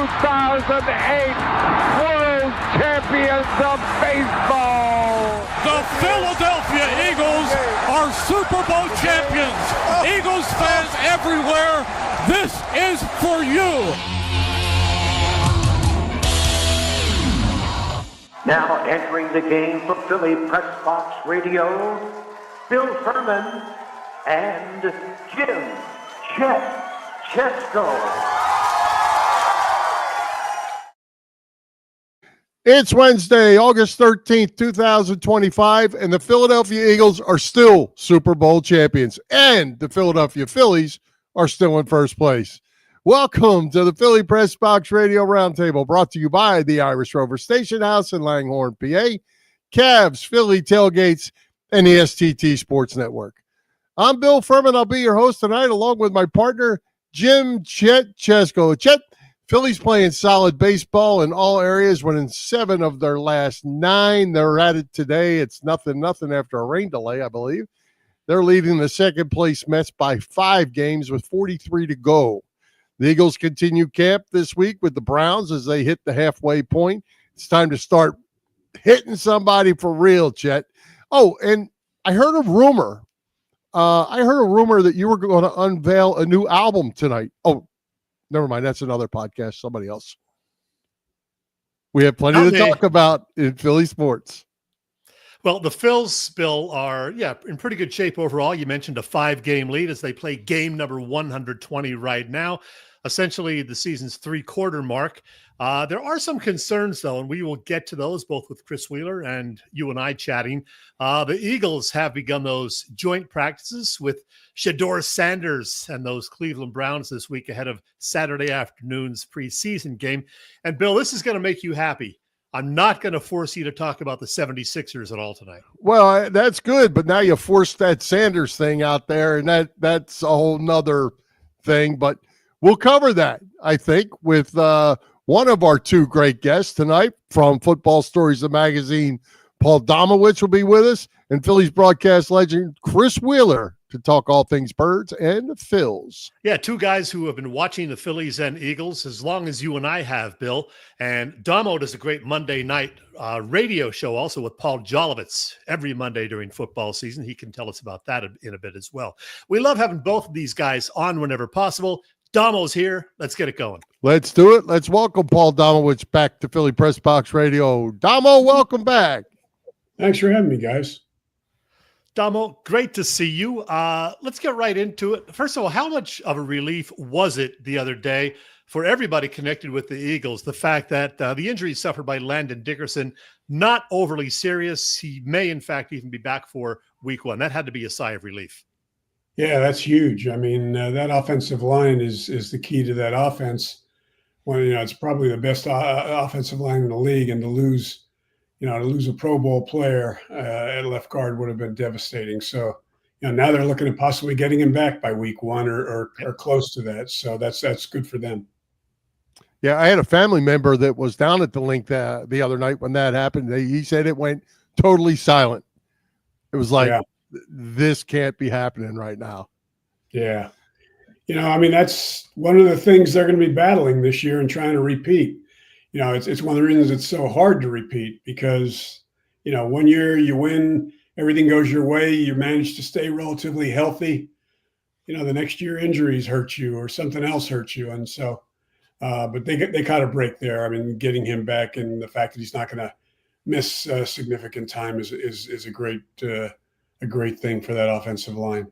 2008 World Champions of Baseball. The Philadelphia Eagles are Super Bowl champions. Eagles fans everywhere, this is for you. Now entering the game for Philly Pressbox Radio, Bill Furman and Jim Chet Chesko. It's Wednesday, August 13th, 2025, and the Philadelphia Eagles are still Super Bowl champions, and the Philadelphia Phillies are still in first place. Welcome to the Philly Pressbox Radio Roundtable, brought to you by the Irish Rover Station House in Langhorne, PA, Cavs, Philly Tailgates, and the STT Sports Network. I'm Bill Furman. I'll be your host tonight, along with my partner, Jim Chet Chesko. Chet, Phillies playing solid baseball in all areas, winning 7 of their last 9. They're at it today. It's nothing after a rain delay, I believe. They're leading the second-place Mets by 5 games with 43 to go. The Eagles continue camp this week with the Browns as they hit the halfway point. It's time to start hitting somebody for real, Chet. Oh, and I heard a rumor. That you were going to unveil a new album tonight. Oh, never mind. That's another podcast. Somebody else. We have plenty to talk about in Philly sports. Well, the Phils, Bill, are, in pretty good shape overall. You mentioned a 5-game lead as they play game number 120 right now. Essentially, the season's 3-quarter mark. There are some concerns, though, and we will get to those both with Chris Wheeler and you and I chatting. The Eagles have begun those joint practices with Shedeur Sanders and those Cleveland Browns this week ahead of Saturday afternoon's preseason game. And, Bill, this is going to make you happy. I'm not going to force you to talk about the 76ers at all tonight. Well, that's good, but now you forced that Sanders thing out there, and that's a whole nother thing. But we'll cover that, I think, with one of our 2 great guests tonight from Football Stories, the magazine. Paul Domowitch will be with us, and Phillies broadcast legend Chris Wheeler to talk all things Birds and Phils. Yeah, 2 guys who have been watching the Phillies and Eagles as long as you and I have, Bill. And Domo does a great Monday night radio show also with Paul Domowitch every Monday during football season. He can tell us about that in a bit as well. We love having both of these guys on whenever possible. Damo's here. Let's get it going. Let's do it. Let's welcome Paul Domowitch back to Philly Pressbox Radio. Domo, welcome back. Thanks for having me, guys. Domo, great to see you. Let's get right into it. First of all, how much of a relief was it the other day for everybody connected with the Eagles, the fact that the injury suffered by Landon Dickerson, not overly serious. He may, in fact, even be back for week 1. That had to be a sigh of relief. Yeah, that's huge. I mean, that offensive line is the key to that offense. When it's probably the best offensive line in the league, and to lose a Pro Bowl player at left guard would have been devastating. So, now they're looking at possibly getting him back by week 1 or close to that. So that's good for them. Yeah, I had a family member that was down at the link the other night when that happened. He said it went totally silent. It was like, this can't be happening right now. Yeah. That's one of the things they're going to be battling this year and trying to repeat. It's one of the reasons it's so hard to repeat because, 1 year you win, everything goes your way, you manage to stay relatively healthy. The next year injuries hurt you or something else hurts you. And so, but they caught a break there. I mean, getting him back and the fact that he's not going to miss significant time is a great thing for that offensive line.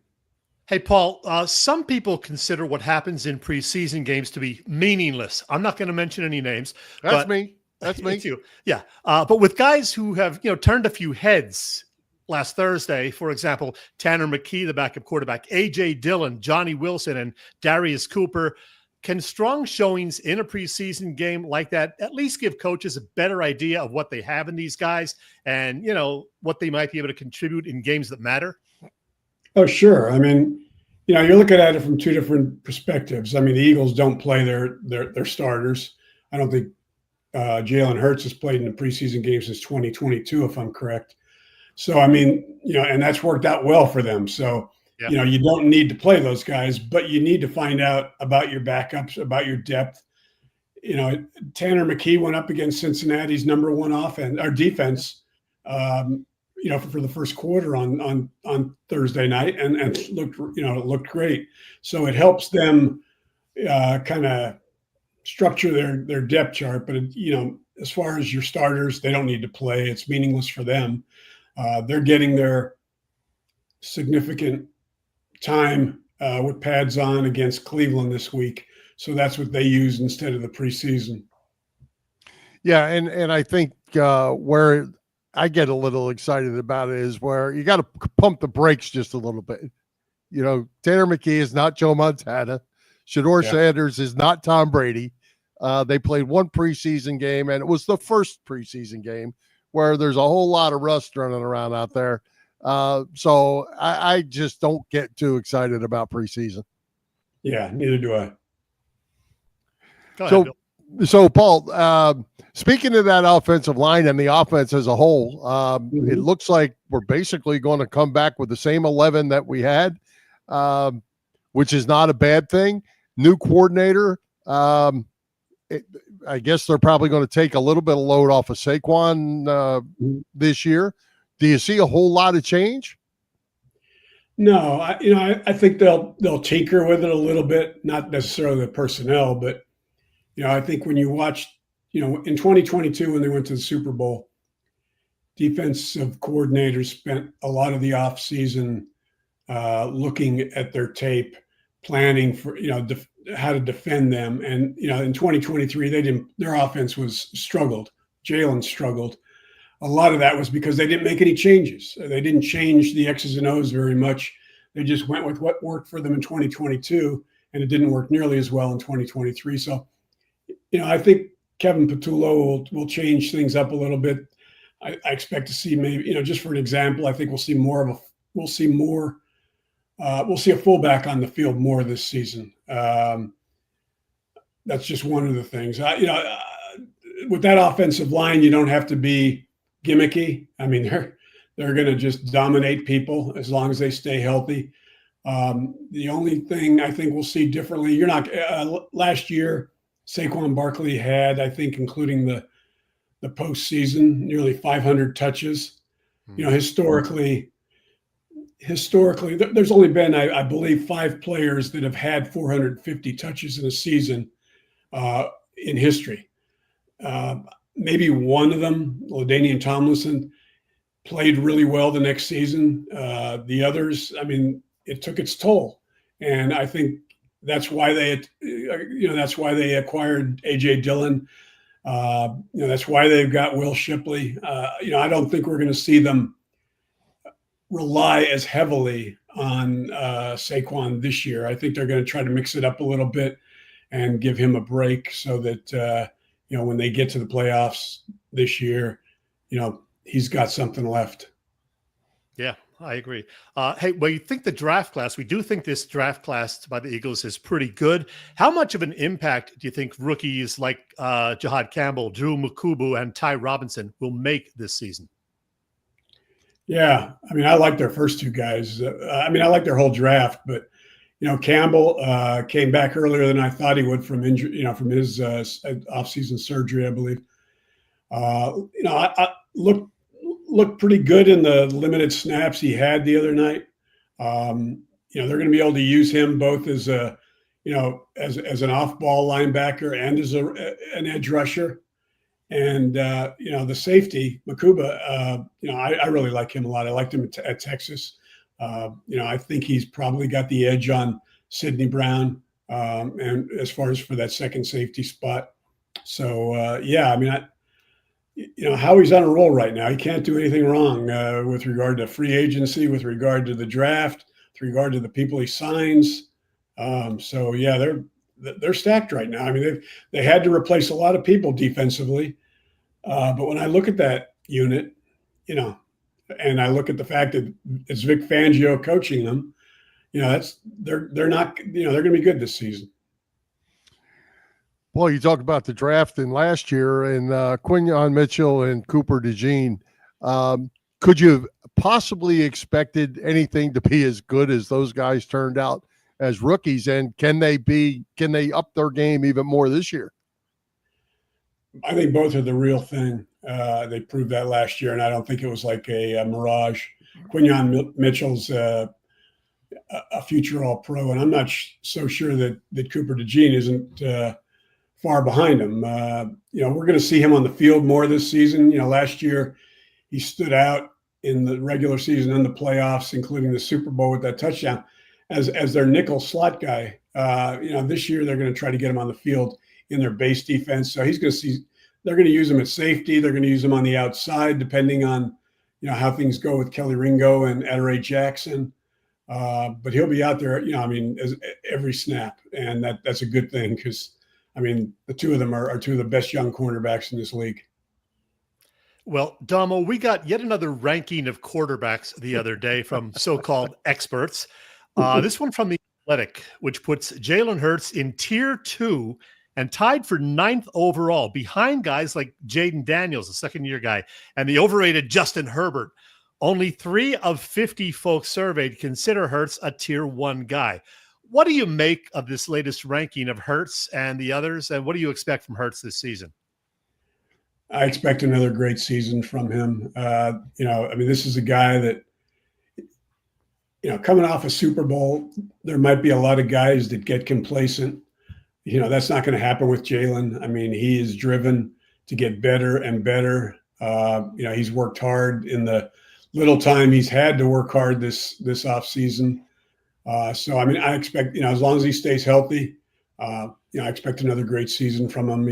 Hey, Paul, some people consider what happens in preseason games to be meaningless. I'm not going to mention any names. That's me. That's me. Too. Yeah. But with guys who have, turned a few heads last Thursday, for example, Tanner McKee, the backup quarterback, A.J. Dillon, Johnny Wilson, and Darius Cooper, can strong showings in a preseason game like that at least give coaches a better idea of what they have in these guys and, what they might be able to contribute in games that matter? Oh, sure. I mean, you're looking at it from 2 different perspectives. I mean, the Eagles don't play their starters. I don't think Jalen Hurts has played in the preseason game since 2022, if I'm correct. So, I mean, and that's worked out well for them. So, you don't need to play those guys, but you need to find out about your backups, about your depth. Tanner McKee went up against Cincinnati's number one defense, for the first quarter on Thursday night, and looked great. So it helps them kind of structure their depth chart. But as far as your starters, they don't need to play. It's meaningless for them. They're getting their significant time with pads on against Cleveland this week. So that's what they use instead of the preseason. Yeah, and I think where I get a little excited about it is where you got to pump the brakes just a little bit. Tanner McKee is not Joe Montana. Shedeur Sanders is not Tom Brady. They played one preseason game, and it was the first preseason game where there's a whole lot of rust running around out there. So I just don't get too excited about preseason. Yeah, neither do I. So Paul, speaking of that offensive line and the offense as a whole, it looks like we're basically going to come back with the same 11 that we had, which is not a bad thing. New coordinator. I guess they're probably going to take a little bit of load off of Saquon this year. Do you see a whole lot of change? No, I think they'll tinker with it a little bit, not necessarily the personnel, but I think when you watch, in 2022 when they went to the Super Bowl, defensive coordinators spent a lot of the offseason looking at their tape, planning for how to defend them. And in 2023 their offense struggled. Jalen struggled. A lot of that was because they didn't make any changes. They didn't change the X's and O's very much. They just went with what worked for them in 2022, and it didn't work nearly as well in 2023. So, I think Kevin Patullo will change things up a little bit. I expect to see maybe, just for an example, I think we'll see a fullback on the field more this season. That's just one of the things. With that offensive line, you don't have to be gimmicky. I mean, they're going to just dominate people as long as they stay healthy. The only thing I think we'll see differently, last year, Saquon Barkley had, I think, including the postseason, nearly 500 touches. Historically, there's only been, I believe, 5 players that have had 450 touches in a season in history. Maybe one of them, LaDainian Tomlinson, played really well the next season. The others, it took its toll, and I think that's why they acquired A.J. Dillon. That's why they've got Will Shipley. I don't think we're going to see them rely as heavily on Saquon this year. I think they're going to try to mix it up a little bit and give him a break so that when they get to the playoffs this year, he's got something left. Yeah, I agree. Hey, well, you think the draft class, we do think this draft class by the Eagles is pretty good. How much of an impact do you think rookies like Jahad Campbell, Drew Mukubu, and Ty Robinson will make this season? Yeah, I like their first two guys. I like their whole draft, but Campbell came back earlier than I thought he would from injury, from his offseason surgery, I believe. I looked pretty good in the limited snaps he had the other night. They're going to be able to use him both as a, as an off-ball linebacker and as an edge rusher. And, the safety, Makuba, I really like him a lot. I liked him at Texas. I think he's probably got the edge on Sidney Brown, and as far as for that second safety spot. So, Howie's on a roll right now. He can't do anything wrong with regard to free agency, with regard to the draft, with regard to the people he signs. They're stacked right now. They had to replace a lot of people defensively. But when I look at that unit, and I look at the fact that it's Vic Fangio coaching them, they're not, they're going to be good this season. Well, you talk about the draft in last year and Quinyon Mitchell and Cooper DeJean. Could you have possibly expected anything to be as good as those guys turned out as rookies? And can they up their game even more this year? I think both are the real thing. They proved that last year, and I don't think it was like a mirage. Quinyon Mitchell's a future All-Pro, and I'm not so sure that Cooper DeJean isn't far behind him. We're going to see him on the field more this season. Last year he stood out in the regular season and the playoffs, including the Super Bowl with that touchdown as their nickel slot guy. This year they're going to try to get him on the field in their base defense. So he's going to see, they're going to use him at safety. They're going to use him on the outside, depending on, how things go with Kelly Ringo and Adoree Jackson. But he'll be out there, as every snap. And that's a good thing because, the two of them are two of the best young cornerbacks in this league. Well, Domo, we got yet another ranking of quarterbacks the other day from so-called experts. This one from The Athletic, which puts Jalen Hurts in tier 2 and tied for 9th overall, behind guys like Jaden Daniels, the second-year guy, and the overrated Justin Herbert. Only 3 of 50 folks surveyed consider Hurts a tier 1 guy. What do you make of this latest ranking of Hurts and the others, and what do you expect from Hurts this season? I expect another great season from him. This is a guy that, coming off a Super Bowl, there might be a lot of guys that get complacent. That's not going to happen with Jalen. He is driven to get better and better. He's worked hard in the little time he's had to work hard this offseason. I expect, as long as he stays healthy, I expect another great season from him.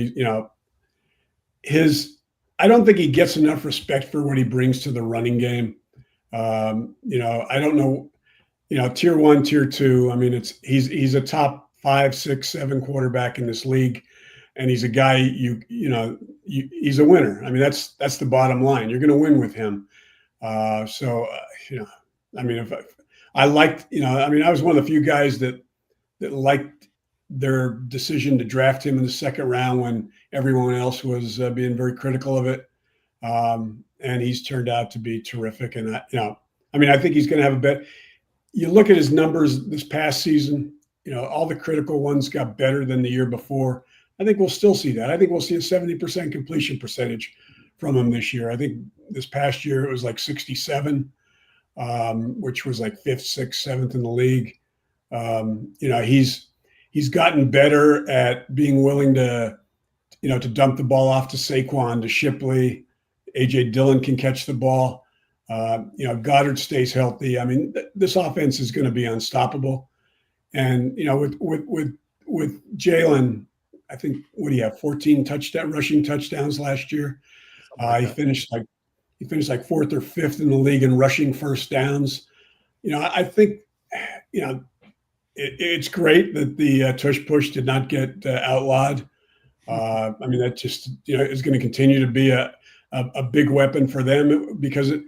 I don't think he gets enough respect for what he brings to the running game. I don't know, tier 1, tier 2. He's a top 5, 6, 7 quarterback in this league. And he's a guy, he's a winner. That's the bottom line. You're going to win with him. I was one of the few guys that liked their decision to draft him in the second round when everyone else was being very critical of it. And he's turned out to be terrific. And, I think he's going to have a bet. You look at his numbers this past season, all the critical ones got better than the year before. I think we'll still see that. I think we'll see a 70% completion percentage from him this year. I think this past year it was like 67, which was like 5th, 6th, 7th in the league. He's gotten better at being willing to dump the ball off to Saquon, to Shipley. A.J. Dillon can catch the ball. Goddard stays healthy. This offense is going to be unstoppable. And, with Jalen, I think, what do you have, 14 rushing touchdowns last year? He finished like 4th or 5th in the league in rushing first downs. I think, it's great that the tush push did not get outlawed. That just, is going to continue to be a big weapon for them because it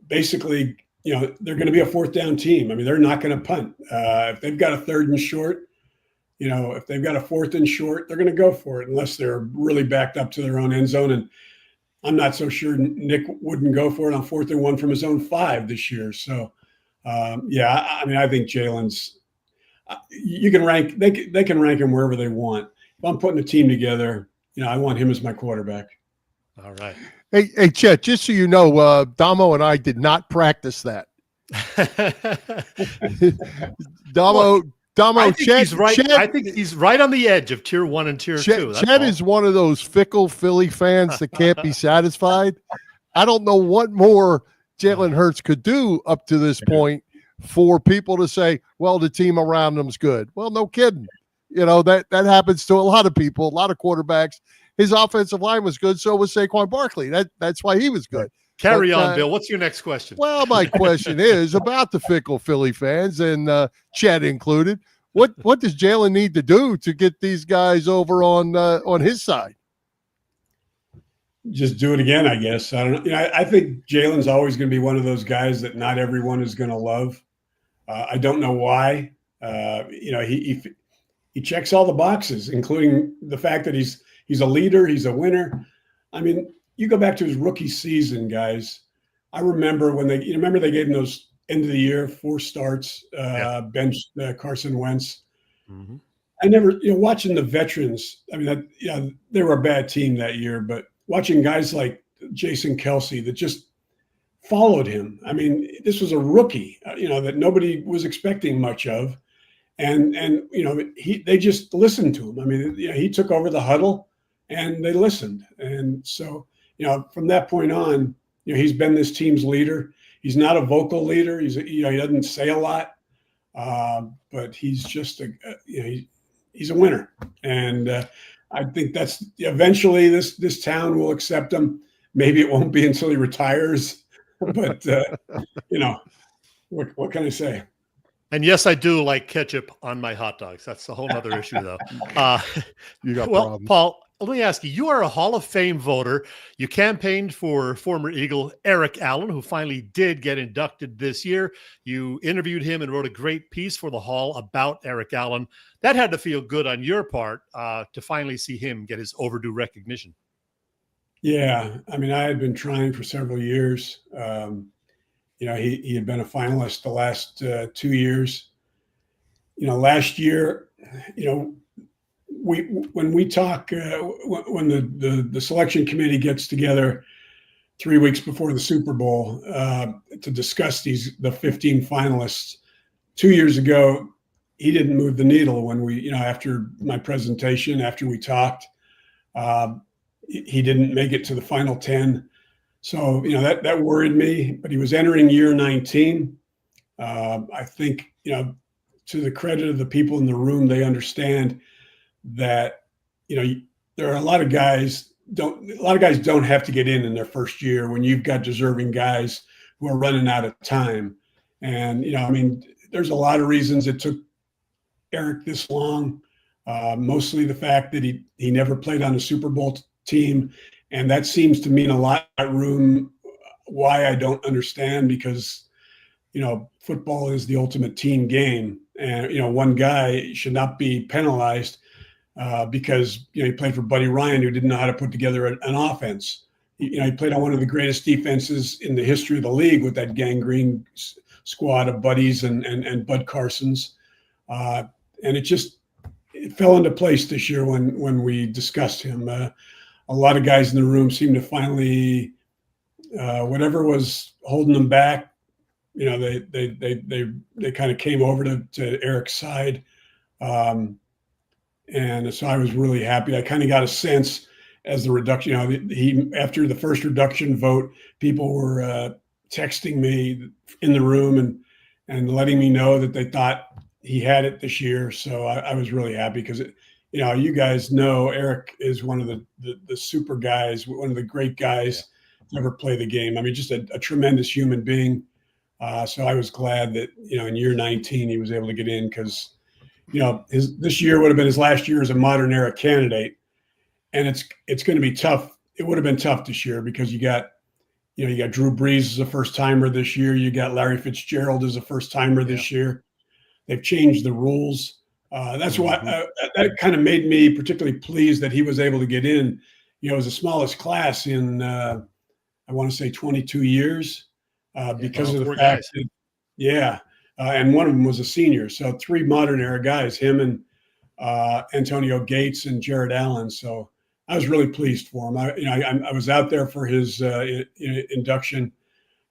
basically, they're going to be a 4th down team. They're not going to punt. If they've got a 3rd and short, if they've got a 4th and short, they're going to go for it unless they're really backed up to their own end zone. And I'm not so sure Nick wouldn't go for it on 4th and 1 from his own 5 this year. So, I think Jalen's, you can rank, they can rank him wherever they want. If I'm putting a team together, I want him as my quarterback. All right. Hey, Chet, just so you know, Damo and I did not practice that. Chet, I think he's right on the edge of tier 1 and tier 2. Chet is one of those fickle Philly fans that can't be satisfied. I don't know what more Jalen Hurts could do up to this point for people to say, well, the team around them's good. Well, no kidding. That happens to a lot of people, a lot of quarterbacks. His offensive line was good, so was Saquon Barkley. That's why he was good. Carry on, Bill. What's your next question? Well, my question is about the fickle Philly fans, and Chet included. What does Jalen need to do to get these guys over on his side? Just do it again, I guess. I don't know. I think Jalen's always going to be one of those guys that not everyone is going to love. I don't know why. He checks all the boxes, including the fact that he's a leader, he's a winner. You go back to his rookie season, guys. I remember when they gave him those end of the year 4 starts, benched Carson Wentz. Mm-hmm. I never, watching the veterans, I mean, they were a bad team that year, but watching guys like Jason Kelce that just followed him. I mean, this was a rookie, that nobody was expecting much of. And they just listened to him. I mean, he took over the huddle and they listened. And so, from that point on, he's been this team's leader. He's not a vocal leader. He doesn't say a lot, but he's just he's a winner. And I think that's eventually this town will accept him. Maybe it won't be until he retires, but what can I say? And yes, I do like ketchup on my hot dogs. That's a whole other issue, though. You got well, problems. Paul, let me ask you, you are a Hall of Fame voter. You campaigned for former Eagle Eric Allen, who finally did get inducted this year. You interviewed him and wrote a great piece for the Hall about Eric Allen. That had to feel good on your part to finally see him get his overdue recognition. Yeah. I mean, I had been trying for several years. He had been a finalist the last 2 years. Last year, when we talk, when the selection committee gets together 3 weeks before the Super Bowl to discuss the 15 finalists, 2 years ago, he didn't move the needle when we, after my presentation, after we talked, he didn't make it to the final 10. So, that worried me, but he was entering year 19. I think, to the credit of the people in the room, they understand that, there are a lot of guys don't have to get in their first year when you've got deserving guys who are running out of time. And, there's a lot of reasons it took Eric this long. Mostly the fact that he never played on a Super Bowl team. And that seems to mean a lot of room, why I don't understand, because, football is the ultimate team game. And, one guy should not be penalized because, he played for Buddy Ryan, who didn't know how to put together an offense. He played on one of the greatest defenses in the history of the league with that gangrene squad of Buddies and Bud Carsons. And it fell into place this year when we discussed him. A lot of guys in the room seemed to finally, whatever was holding them back, they kind of came over to Eric's side. And so I was really happy. I kind of got a sense as the reduction, after the first reduction vote, people were texting me in the room and letting me know that they thought he had it this year. So I was really happy because you guys know Eric is one of the super guys, one of the great guys to ever play the game. I mean, just a tremendous human being. So I was glad that, in year 19, he was able to get in because, this year would have been his last year as a modern era candidate. And it's going to be tough. It would have been tough this year because you got Drew Brees as a first timer this year. You got Larry Fitzgerald as a first timer this year. They've changed the rules. That's why that kind of made me particularly pleased that he was able to get in. It was the smallest class in, I want to say 22 years because of the fact that, and one of them was a senior. So 3 modern era guys, him and Antonio Gates and Jared Allen. So I was really pleased for him. I was out there for his induction,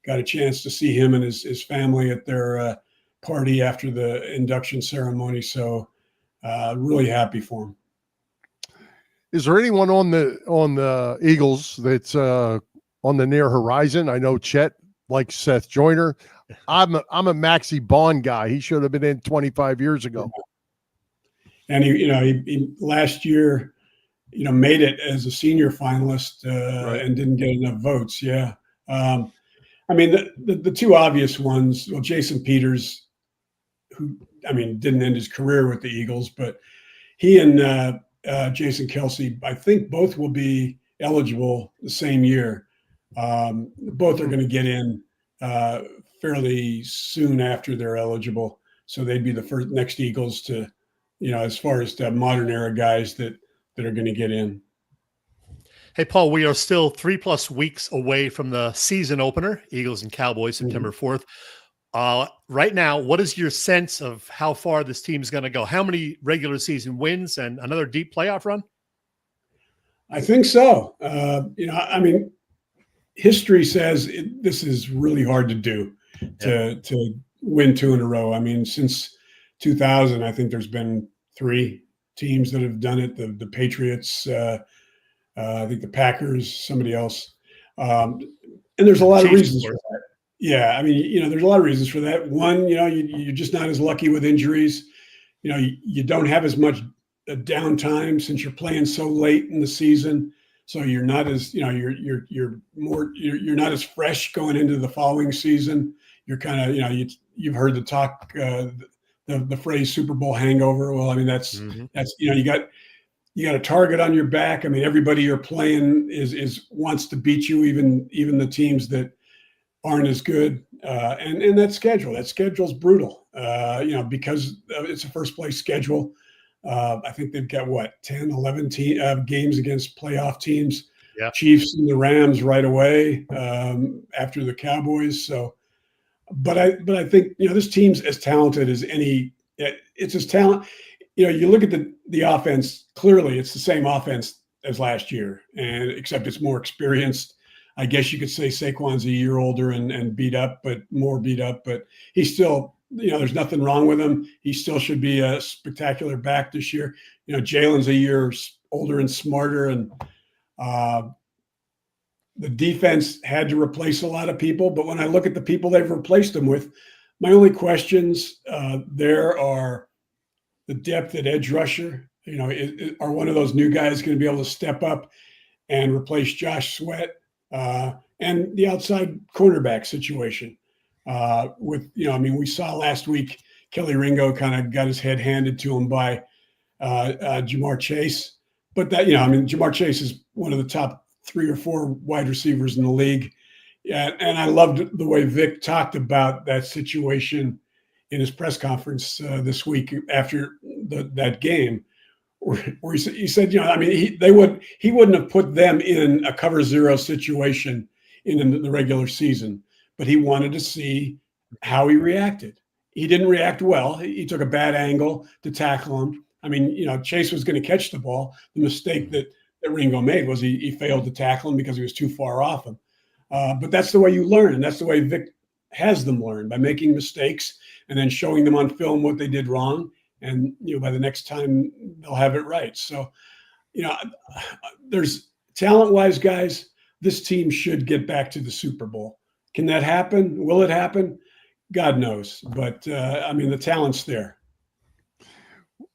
got a chance to see him and his family at their party after the induction ceremony. So really happy for him. Is there anyone on the Eagles that's on the near horizon? I know Chet likes Seth Joyner. I'm a Maxie Bond guy. He should have been in 25 years ago. And he last year, made it as a senior finalist and didn't get enough votes. Yeah. I mean, the two obvious ones, well, Jason Peters, who, didn't end his career with the Eagles, but he and Jason Kelce, I think both will be eligible the same year. Both are going to get in fairly soon after they're eligible. So they'd be the next Eagles to, as far as the modern era guys that are going to get in. Hey, Paul, we are still 3+ weeks away from the season opener, Eagles and Cowboys, September 4th. Right now, what is your sense of how far this team is going to go? How many regular season wins and another deep playoff run? I think so. I mean, history says this is really hard to do, to win 2 in a row. I mean, since 2000, I think there's been 3 teams that have done it. The Patriots, I think the Packers, somebody else. And there's a lot of reasons for that. Yeah, I mean, there's a lot of reasons for that. One, you're just not as lucky with injuries. You don't have as much downtime since you're playing so late in the season. So you're not as, you're not as fresh going into the following season. You're kind of, you've heard the talk, the phrase Super Bowl hangover. Well, I mean, that's, you got a target on your back. I mean, everybody you're playing is wants to beat you, even the teams that aren't as good. And that schedule's brutal, because it's a first place schedule. I think they've got 10, 11 games against playoff teams, Chiefs and the Rams right away, after the Cowboys. So, but I think, this team's as talented as any. It's as talent. You look at the offense, clearly it's the same offense as last year, and except it's more experienced. I guess you could say Saquon's a year older and beat up, but more beat up, but he's still, there's nothing wrong with him. He still should be a spectacular back this year. Jalen's a year older and smarter, and the defense had to replace a lot of people. But when I look at the people they've replaced them with, my only questions there are the depth at edge rusher. Are one of those new guys going to be able to step up and replace Josh Sweat? And the outside cornerback situation we saw last week, Kelly Ringo kind of got his head handed to him by Jamar Chase. But Jamar Chase is one of the top 3 or 4 wide receivers in the league. And I loved the way Vic talked about that situation in his press conference this week after that game, where he said, he wouldn't have put them in a cover 0 situation in the regular season, but he wanted to see how he reacted. He didn't react well. He took a bad angle to tackle him. I mean, Chase was going to catch the ball. The mistake that Ringo made was he failed to tackle him because he was too far off him. But that's the way you learn, and that's the way Vic has them learn, by making mistakes and then showing them on film what they did wrong. And, by the next time they'll have it right. So, there's talent-wise, guys, this team should get back to the Super Bowl. Can that happen? Will it happen? God knows. But, the talent's there.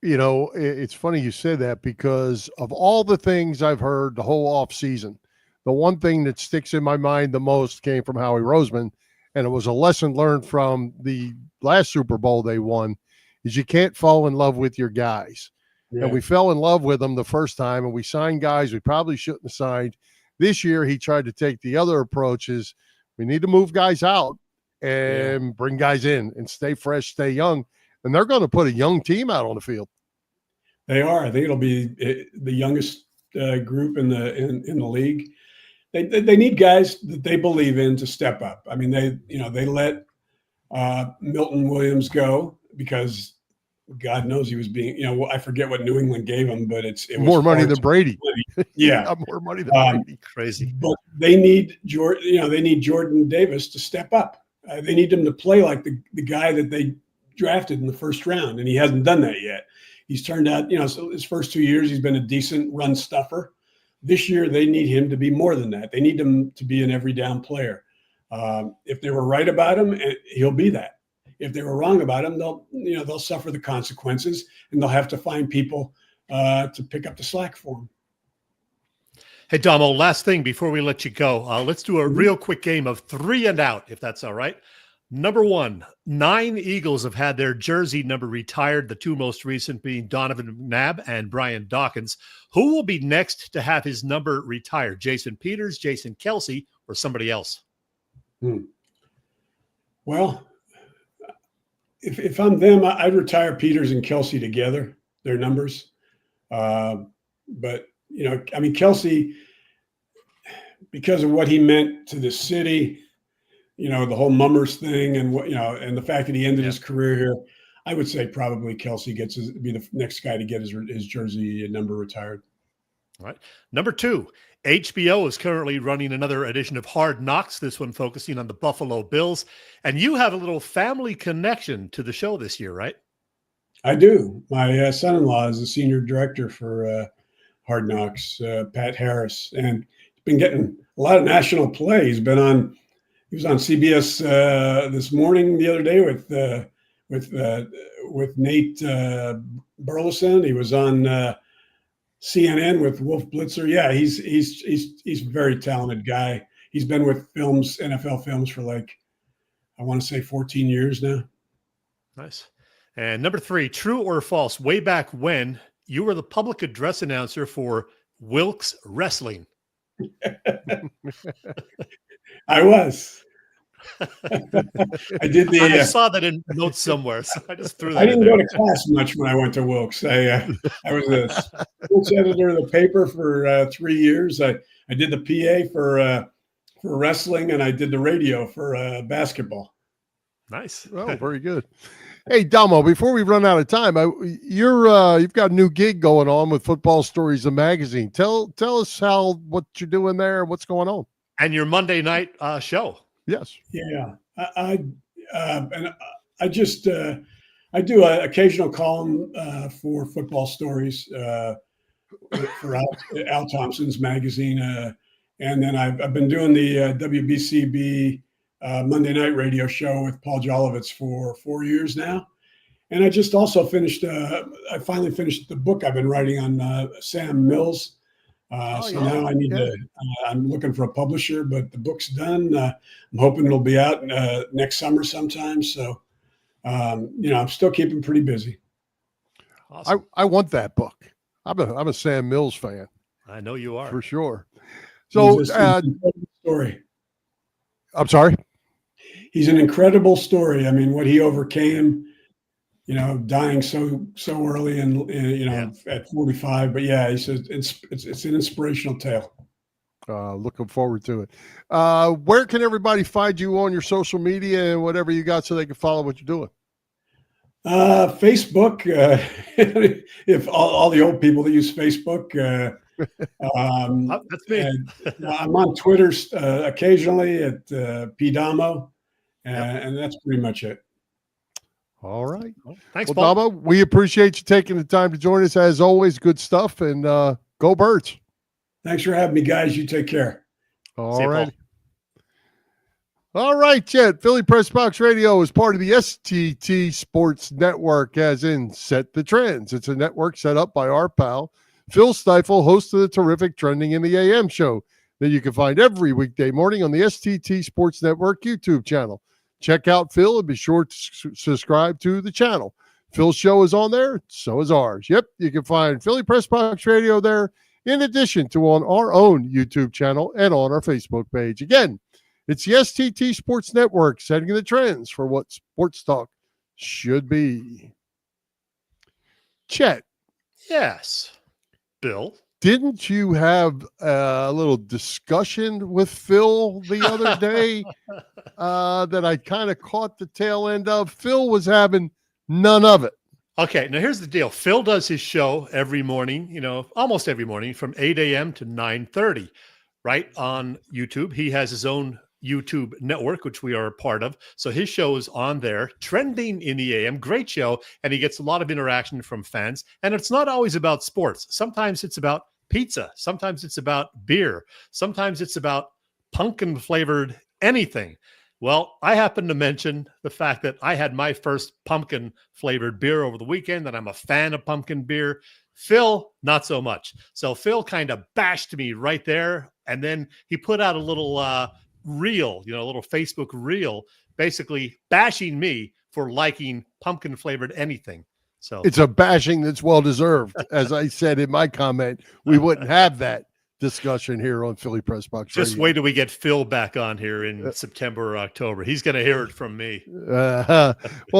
It's funny you say that, because of all the things I've heard the whole off season, the one thing that sticks in my mind the most came from Howie Roseman, and it was a lesson learned from the last Super Bowl they won, is you can't fall in love with your guys. Yeah. And we fell in love with them the first time, and we signed guys we probably shouldn't have signed. This year, he tried to take the other approach, is we need to move guys out and bring guys in and stay fresh, stay young. And they're going to put a young team out on the field. They are. I think it'll be the youngest group in the league. They need guys that they believe in to step up. I mean, they let Milton Williams go because God knows he was being, I forget what New England gave him, but it was more money than Brady. Yeah. More money than Brady. Crazy. But they need Jordan Davis to step up. They need him to play like the guy that they drafted in the first round, and he hasn't done that yet. He's turned out, so his first 2 years, he's been a decent run stuffer. This year, they need him to be more than that. They need him to be an every down player. If they were right about him, he'll be that. If they were wrong about him, they'll suffer the consequences, and they'll have to find people to pick up the slack for him. Hey, Domo, last thing before we let you go. Let's do a real quick game of 3 and out, if that's all right. Number 1, 9 Eagles have had their jersey number retired, the 2 most recent being Donovan McNabb and Brian Dawkins. Who will be next to have his number retired? Jason Peters, Jason Kelce, or somebody else? Well, if I'm them, I'd retire Peters and Kelce together, their numbers. But, Kelce, because of what he meant to the city, the whole Mummers thing and and the fact that he ended his career here, I would say probably Kelsey be the next guy to get his jersey number retired. All right. Number 2, HBO is currently running another edition of Hard Knocks, this one focusing on the Buffalo Bills. And you have a little family connection to the show this year, right? I do. My son-in-law is the senior director for Hard Knocks, Pat Harris, and he's been getting a lot of national play. He was on CBS this morning, the other day with Nate Burleson. He was on CNN with Wolf Blitzer. Yeah, he's a very talented guy. He's been with NFL films for I want to say 14 years now. Nice. And number 3, true or false, way back when you were the public address announcer for Wilkes Wrestling. I was. I did I saw that in notes somewhere, so I just threw that. I didn't in go there. to class much when I went to Wilkes. I was a sports editor of the paper for 3 years. I did the PA for wrestling, and I did the radio for basketball. Nice. Oh, very good. Hey, Domo, before we run out of time, you've got a new gig going on with Football Stories, the magazine. Tell us what you're doing there, what's going on, and your Monday night show. Yes. Yeah, I do an occasional column for Football Stories for Al Thompson's magazine, and then I've been doing the WBCB Monday night radio show with Paul Domowitch for 4 years now, and I just also finished. I finally finished the book I've been writing on Sam Mills. Now I need to. I'm looking for a publisher, but the book's done. I'm hoping it'll be out next summer sometime. So, I'm still keeping pretty busy. Awesome. I want that book. I'm a Sam Mills fan. I know you are for sure. So, story. I'm sorry. He's an incredible story. I mean, what he overcame. Dying so early and at 45. But yeah, he says it's an inspirational tale. Looking forward to it. Where can everybody find you on your social media and whatever you got so they can follow what you're doing? Facebook. If all the old people that use Facebook. That's me. I'm on Twitter occasionally at PDomo, and that's pretty much it. All right. Thanks, Paul. Damo, we appreciate you taking the time to join us. As always, good stuff, and go Birds. Thanks for having me, guys. You take care. All right. All right, Chet. Philly Pressbox Radio is part of the STT Sports Network, as in Set the Trends. It's a network set up by our pal, Phil Stiefel, host of the terrific Trending in the AM show that you can find every weekday morning on the STT Sports Network YouTube channel. Check out Phil and be sure to subscribe to the channel. Phil's show is on there. So is ours. Yep. You can find Philly Pressbox Radio there in addition to on our own YouTube channel and on our Facebook page. Again, it's the STT Sports Network setting the trends for what sports talk should be. Chet. Yes. Bill. Didn't you have a little discussion with Phil the other day that I kind of caught the tail end of? Phil was having none of it. Okay, now here's the deal. Phil does his show every morning, almost every morning from 8 a.m. to 9:30, right, on YouTube. He has his own YouTube network, which we are a part of. So his show is on there, Trending in the AM. Great show. And he gets a lot of interaction from fans. And it's not always about sports. Sometimes it's about pizza. Sometimes it's about beer. Sometimes it's about pumpkin flavored anything. Well, I happen to mention the fact that I had my first pumpkin flavored beer over the weekend, that I'm a fan of pumpkin beer. Phil, not so much. So Phil kind of bashed me right there. And then he put out a little reel, a little Facebook reel, basically bashing me for liking pumpkin flavored anything. So it's a bashing that's well deserved. As I said in my comment, we wouldn't have that discussion here on Philly Pressbox. Just wait till we get Phil back on here in September or October. He's going to hear it from me. Well,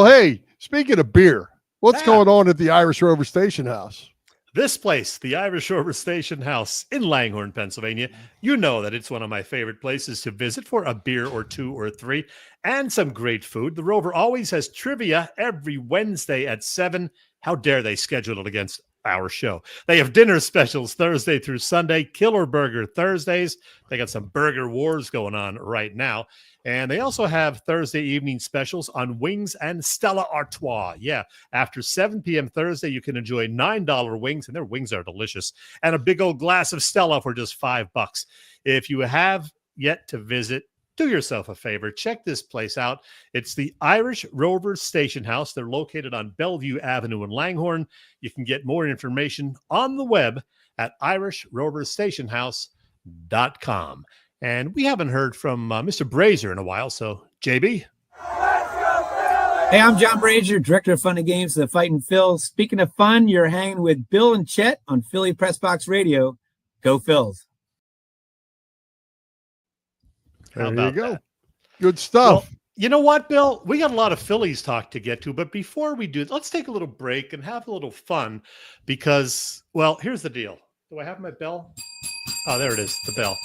hey, speaking of beer, what's going on at the Irish Rover Station House? This place, the Irish Rover Station House in Langhorne, Pennsylvania, you know that it's one of my favorite places to visit for a beer or two or three and some great food. The Rover always has trivia every Wednesday at 7. How dare they schedule it against our show? They have dinner specials Thursday through Sunday, Killer Burger Thursdays. They got some burger wars going on right now. And they also have Thursday evening specials on wings and Stella Artois. Yeah, after 7 p.m. Thursday, you can enjoy $9 wings, and their wings are delicious, and a big old glass of Stella for just $5. If you have yet to visit, do yourself a favor. Check this place out. It's the Irish Rover Station House. They're located on Bellevue Avenue in Langhorne. You can get more information on the web at irishroverstationhouse.com. And we haven't heard from Mr. Brazier in a while, so JB. Hey, I'm John Brazier, Director of Fun and Games of the Fightin' Phils. Speaking of fun, you're hanging with Bill and Chet on Philly Pressbox Radio. Go Phils. There you go. That? Good stuff. Well, you know what, Bill? We got a lot of Phillies talk to get to, but before we do, let's take a little break and have a little fun because, well, here's the deal. Do I have my bell? Oh, there it is, the bell.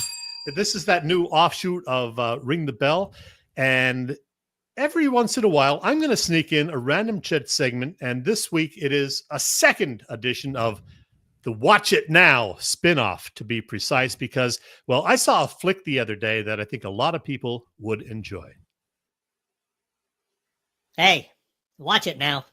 This is that new offshoot of Ring the Bell. And every once in a while, I'm going to sneak in a random Chet segment. And this week, it is a second edition of the Watch It Now spinoff, to be precise, because, well, I saw a flick the other day that I think a lot of people would enjoy. Hey, watch it now.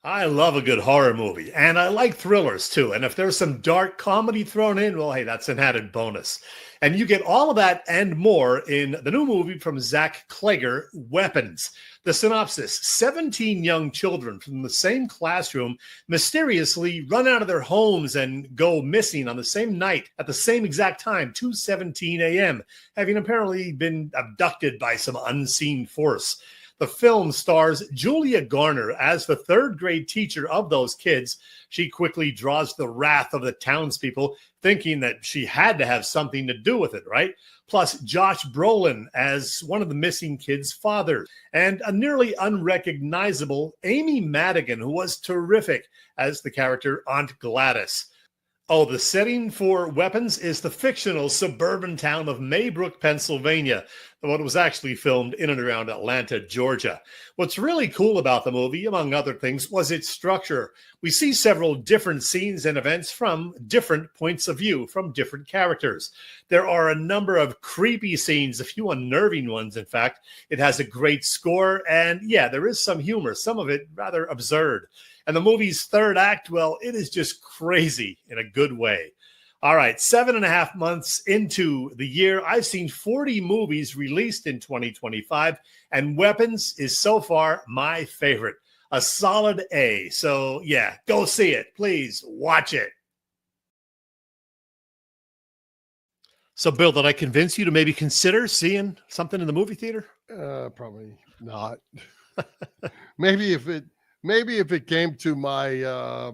I love a good horror movie, and I like thrillers too. And if there's some dark comedy thrown in, well, hey, that's an added bonus. And you get all of that and more in the new movie from Zach Klager, Weapons. The synopsis: 17 young children from the same classroom mysteriously run out of their homes and go missing on the same night at the same exact time, 2:17 a.m., having apparently been abducted by some unseen force. The film stars Julia Garner as the third grade teacher of those kids. She quickly draws the wrath of the townspeople, thinking that she had to have something to do with it, right? Plus Josh Brolin as one of the missing kids' fathers, and a nearly unrecognizable Amy Madigan, who was terrific as the character Aunt Gladys. Oh, the setting for Weapons is the fictional suburban town of Maybrook, Pennsylvania, what was actually filmed in and around Atlanta, Georgia. What's really cool about the movie, among other things, was its structure. We see several different scenes and events from different points of view, from different characters. There are a number of creepy scenes, a few unnerving ones, in fact. It has a great score, and yeah, there is some humor, some of it rather absurd. And the movie's third act, well, it is just crazy in a good way. All right, 7.5 months into the year, I've seen 40 movies released in 2025, and Weapons is so far my favorite. A solid A. So, yeah, go see it. Please watch it. So, Bill, did I convince you to maybe consider seeing something in the movie theater? Probably not. Maybe if it came to my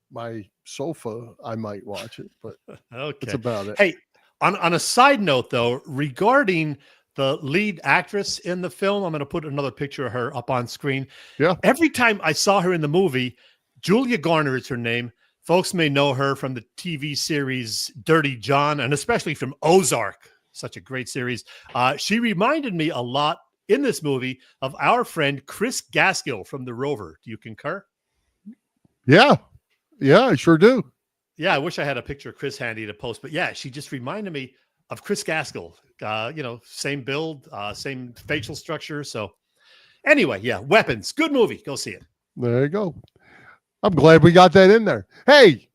my sofa, I might watch it, but okay, that's about it. Hey, on a side note, though, regarding the lead actress in the film, I'm going to put another picture of her up on screen. Yeah. Every time I saw her in the movie, Julia Garner is her name. Folks may know her from the TV series Dirty John, and especially from Ozark, such a great series. She reminded me a lot in this movie of our friend Chris Gaskill from The Rover. Do you concur? Yeah, I sure do. Yeah, I wish I had a picture of Chris handy to post, but yeah, she just reminded me of Chris Gaskill. Same build, same facial structure. So anyway, yeah, Weapons, good movie. Go see it. There you go. I'm glad we got that in there. Hey,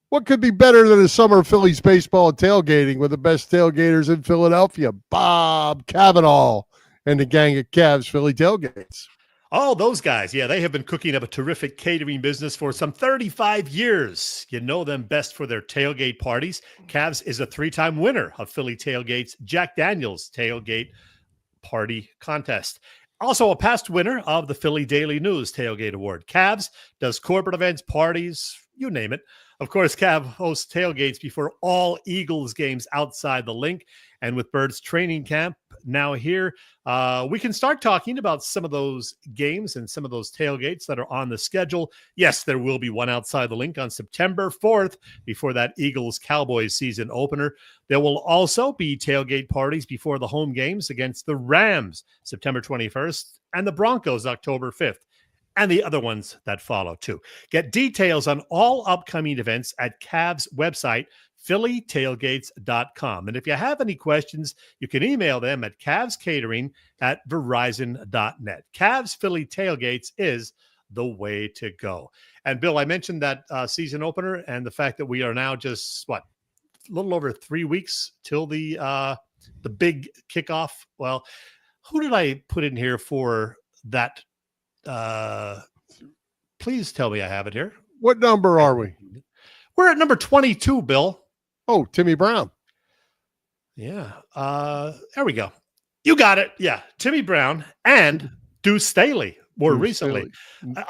what could be better than a summer of Phillies baseball and tailgating with the best tailgaters in Philadelphia? Bob Cavanaugh and the gang of Cavs Philly Tailgates. Oh, those guys. Yeah, they have been cooking up a terrific catering business for some 35 years. You know them best for their tailgate parties. Cavs is a 3-time winner of Philly Tailgate's Jack Daniels Tailgate Party Contest. Also a past winner of the Philly Daily News Tailgate Award. Cavs does corporate events, parties, you name it. Of course, Cav hosts tailgates before all Eagles games outside the link. And with Bird's training camp now here. We can start talking about some of those games and some of those tailgates that are on the schedule. Yes, there will be one outside the link on September 4th before that Eagles-Cowboys season opener. There will also be tailgate parties before the home games against the Rams, September 21st, and the Broncos, October 5th. And the other ones that follow, too. Get details on all upcoming events at Cavs' website, phillytailgates.com. And if you have any questions, you can email them at cavscatering@verizon.net. Cavs Philly Tailgates is the way to go. And, Bill, I mentioned that season opener and the fact that we are now just, a little over 3 weeks till the big kickoff. Well, who did I put in here for that? Please tell me I have it here. What number are we? We're at number 22, Bill. Oh, Timmy Brown. Yeah. There we go. You got it. Yeah. Timmy Brown and Deuce Staley more recently.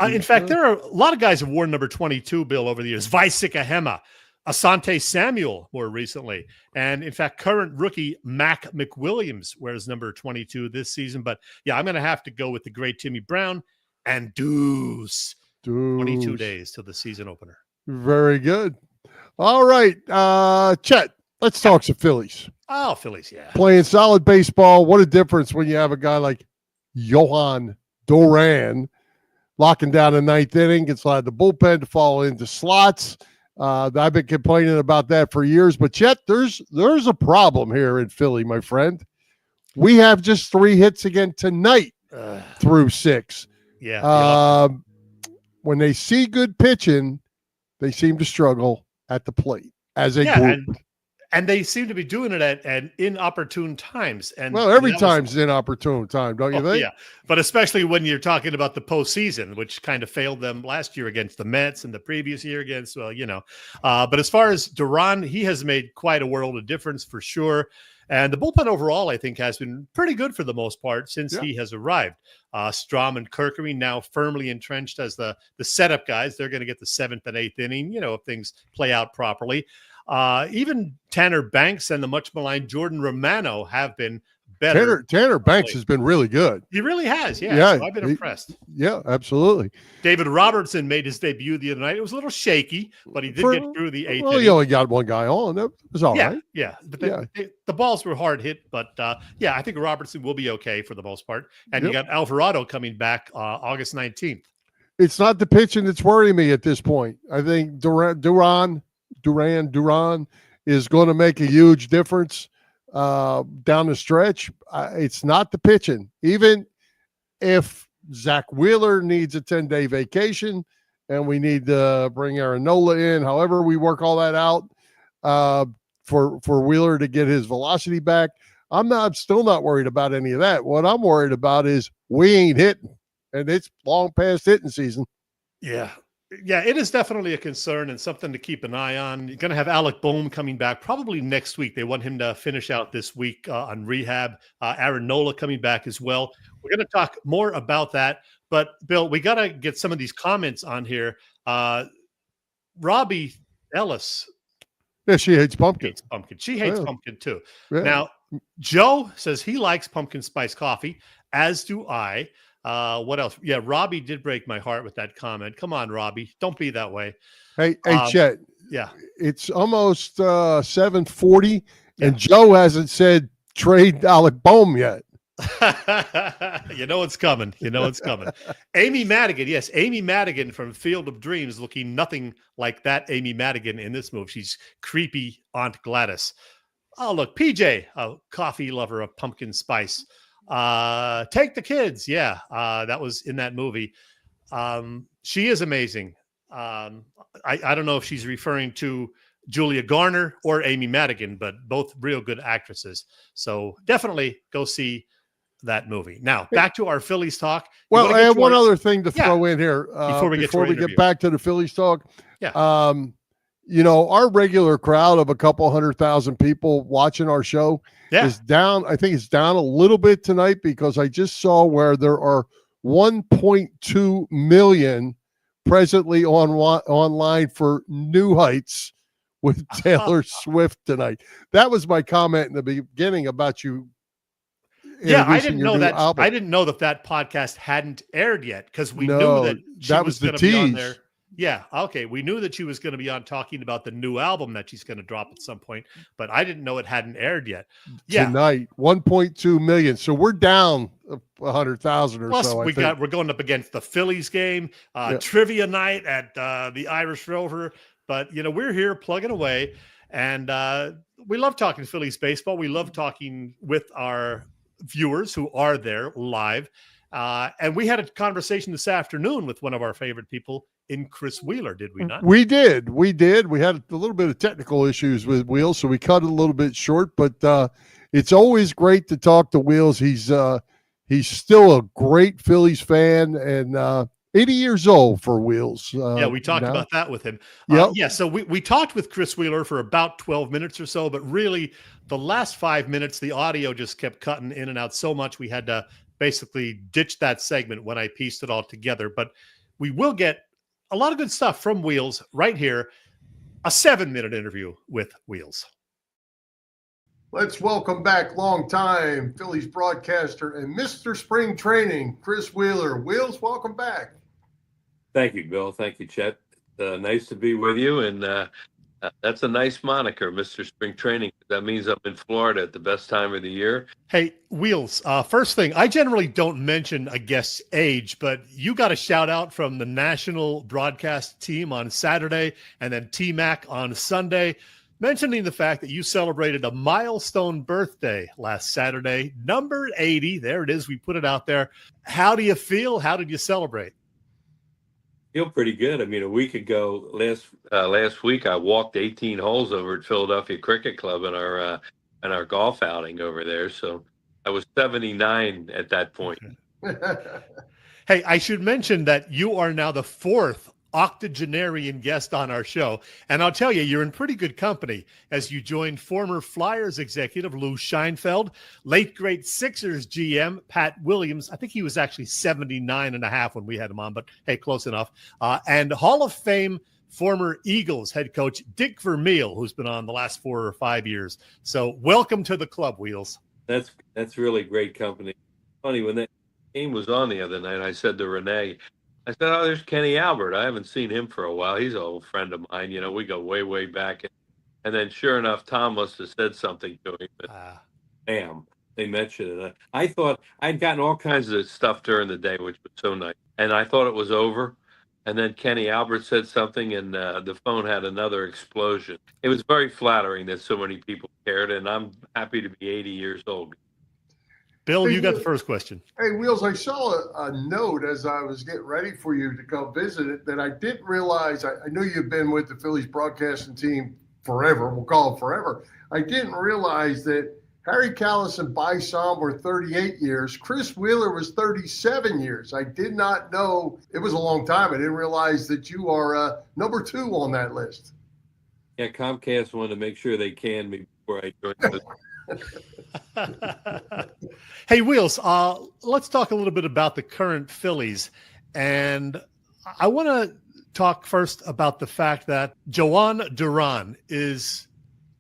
In fact, there are a lot of guys who worn number 22, Bill, over the years. Vaisika Hema, Asante Samuel more recently. And in fact, current rookie Mac McWilliams wears number 22 this season. But yeah, I'm going to have to go with the great Timmy Brown and Deuce. 22 days till the season opener. Very good. All right. Chet, let's talk some Phillies. Oh, Phillies, yeah. Playing solid baseball. What a difference when you have a guy like Johan Duran locking down the ninth inning, gets out of the bullpen to fall into slots. I've been complaining about that for years. But, Chet, there's a problem here in Philly, my friend. We have just 3 hits again tonight through 6. Yeah. When they see good pitching, they seem to struggle at the plate as a group. And they seem to be doing it at inopportune times. And every time's an inopportune time, don't you think? Yeah, but especially when you're talking about the postseason, which kind of failed them last year against the Mets and the previous year against, But as far as Duran, he has made quite a world of difference for sure. And the bullpen overall, I think, has been pretty good for the most part since he has arrived. Strom and Kirkery now firmly entrenched as the setup guys. They're going to get the 7th and 8th inning, if things play out properly. Even Tanner Banks and the much maligned Jordan Romano have been better. Tanner Banks has been really good. He really has. Yeah. So I've been impressed. Yeah, absolutely. David Robertson made his debut the other night. It was a little shaky, but he did get through the 8th. Well, he only got one guy on. That was all right. Yeah. But the balls were hard hit. But I think Robertson will be okay for the most part. And you got Alvarado coming back August 19th. It's not the pitching that's worrying me at this point. I think Duran is going to make a huge difference down the stretch. It's not the pitching. Even if Zach Wheeler needs a 10-day vacation and we need to bring Aaron Nola in, however we work all that out for Wheeler to get his velocity back, I'm still not worried about any of that. What I'm worried about is we ain't hitting, and it's long past hitting season. Yeah. Yeah, it is definitely a concern and something to keep an eye on. You're going to have Alec Boehm coming back probably next week. They want him to finish out this week on rehab. Aaron Nola coming back as well. We're going to talk more about that. But, Bill, we got to get some of these comments on here. Robbie Ellis. Yeah, she hates pumpkin. She hates pumpkin, too. Yeah. Now, Joe says he likes pumpkin spice coffee, as do I. What else? Yeah, Robbie did break my heart with that comment. Come on, Robbie. Don't be that way. Hey, Chet. Yeah. It's almost 7:40, and Joe hasn't said trade Alec Boehm yet. You know it's coming. Amy Madigan. Yes, Amy Madigan from Field of Dreams looking nothing like that Amy Madigan in this move. She's creepy Aunt Gladys. Oh, look, PJ, a coffee lover of pumpkin spice. Take the Kids. Yeah, that was in that movie. She is amazing. I don't know if she's referring to Julia Garner or Amy Madigan, but both real good actresses. So definitely go see that movie. Now, back to our Phillies talk. Well, I have one other thing to throw in here before we get back to the Phillies talk. Yeah. Our regular crowd of a couple 100,000 people watching our show is down. I think it's down a little bit tonight because I just saw where there are 1.2 million presently online for New Heights with Taylor Swift tonight. That was my comment in the beginning about you I didn't know that. Album. I didn't know that podcast hadn't aired yet because we knew that she was going to be on there. Yeah, okay. We knew that she was going to be on talking about the new album that she's going to drop at some point, but I didn't know it hadn't aired yet. Yeah. Tonight, 1.2 million. So we're down 100,000 or Plus, so. We're going up against the Phillies game, trivia night at the Irish Rover. But we're here plugging away, and we love talking Phillies baseball. We love talking with our viewers who are there live. And we had a conversation this afternoon with one of our favorite people in Chris Wheeler, did we not? We did. We had a little bit of technical issues with Wheels, so we cut it a little bit short, but it's always great to talk to Wheels. He's still a great Phillies fan, and 80 years old for Wheels. We talked about that with him. Yep. So we talked with Chris Wheeler for about 12 minutes or so, but really the last 5 minutes, the audio just kept cutting in and out so much we had to basically ditch that segment when I pieced it all together. But we will get a lot of good stuff from Wheels right here. A 7-minute interview with Wheels. Let's welcome back longtime Phillies broadcaster and Mr. Spring Training, Chris Wheeler. Wheels, welcome back. Thank you, Bill. Thank you, Chet. Nice to be with you. And that's a nice moniker, Mr. Spring Training. That means I'm in Florida at the best time of the year. Hey, Wheels, first thing, I generally don't mention a guest's age, but you got a shout out from the national broadcast team on Saturday and then T-Mac on Sunday, mentioning the fact that you celebrated a milestone birthday last Saturday, number 80. There it is. We put it out there. How do you feel? How did you celebrate? Feel pretty good. I mean, a week ago, last week, I walked 18 holes over at Philadelphia Cricket Club in our golf outing over there. So I was 79 at that point. Hey, I should mention that you are now the 4th octogenarian guest on our show. And I'll tell you, you're in pretty good company as you joined former Flyers executive Lou Scheinfeld, late great Sixers GM Pat Williams. I think he was actually 79 and a half when we had him on, but hey, close enough. And Hall of Fame former Eagles head coach Dick Vermeil, who's been on the last 4 or 5 years. So welcome to the club, Wheels. That's really great company. Funny, when that game was on the other night, I said to Renee, I said, oh, there's Kenny Albert. I haven't seen him for a while. He's an old friend of mine. We go way, way back. And then sure enough, Tom must have said something to him. But bam, they mentioned it. I thought I'd gotten all kinds of stuff during the day, which was so nice. And I thought it was over. And then Kenny Albert said something, and the phone had another explosion. It was very flattering that so many people cared, and I'm happy to be 80 years old. Bill, you got the first question. Hey, Wheels, I saw a note as I was getting ready for you to go visit it that I didn't realize. I knew you've been with the Phillies broadcasting team forever. We'll call it forever. I didn't realize that Harry Kalas and Bison were 38 years. Chris Wheeler was 37 years. I did not know. It was a long time. I didn't realize that you are number 2 on that list. Yeah, Comcast wanted to make sure they canned me before I joined. Hey, Wheels, let's talk a little bit about the current Phillies. And I want to talk first about the fact that Jhoan Duran is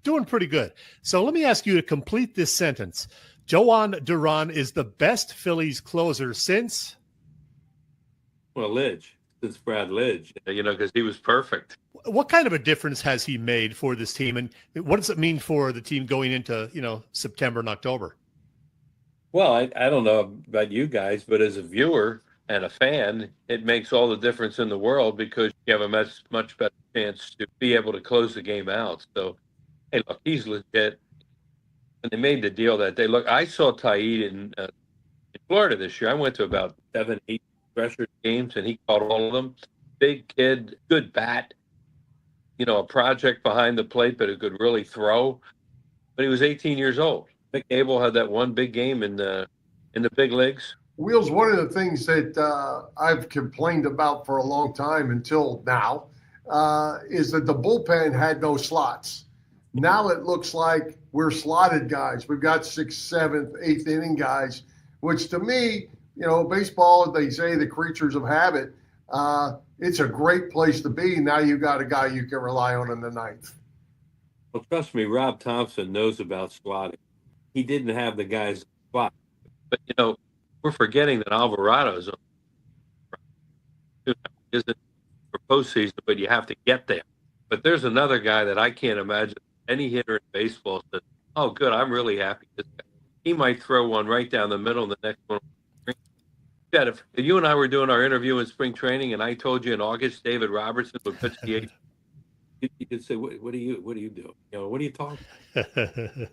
doing pretty good. So let me ask you to complete this sentence. Jhoan Duran is the best Phillies closer since? Well, Lidge. Since Brad Lidge, because he was perfect. What kind of a difference has he made for this team? And what does it mean for the team going into, September and October? Well, I don't know about you guys, but as a viewer and a fan, it makes all the difference in the world because you have a much better chance to be able to close the game out. So, hey, look, he's legit. When they made the deal that day, look, I saw Taid in Florida this year. I went to about 7, 8 Threshers games, and he caught all of them. Big kid, good bat, a project behind the plate, but who could really throw. But he was 18 years old. Mick Abel had that one big game in the big leagues. Wheels, one of the things that I've complained about for a long time until now is that the bullpen had no slots. Now it looks like we're slotted guys. We've got 6th, 7th, 8th inning guys, which to me, baseball, they say the creatures of habit. It's a great place to be. Now you got a guy you can rely on in the 9th. Well, trust me, Rob Thompson knows about slotting. He didn't have the guys spot. But, we're forgetting that Alvarado's isn't for postseason, but you have to get there. But there's another guy that I can't imagine any hitter in baseball says, oh, good, I'm really happy. This guy. He might throw one right down the middle and the next one. Chet, if you and I were doing our interview in spring training and I told you in August David Robertson would pitch the eighth, you could say, what do you do? What are you talking about?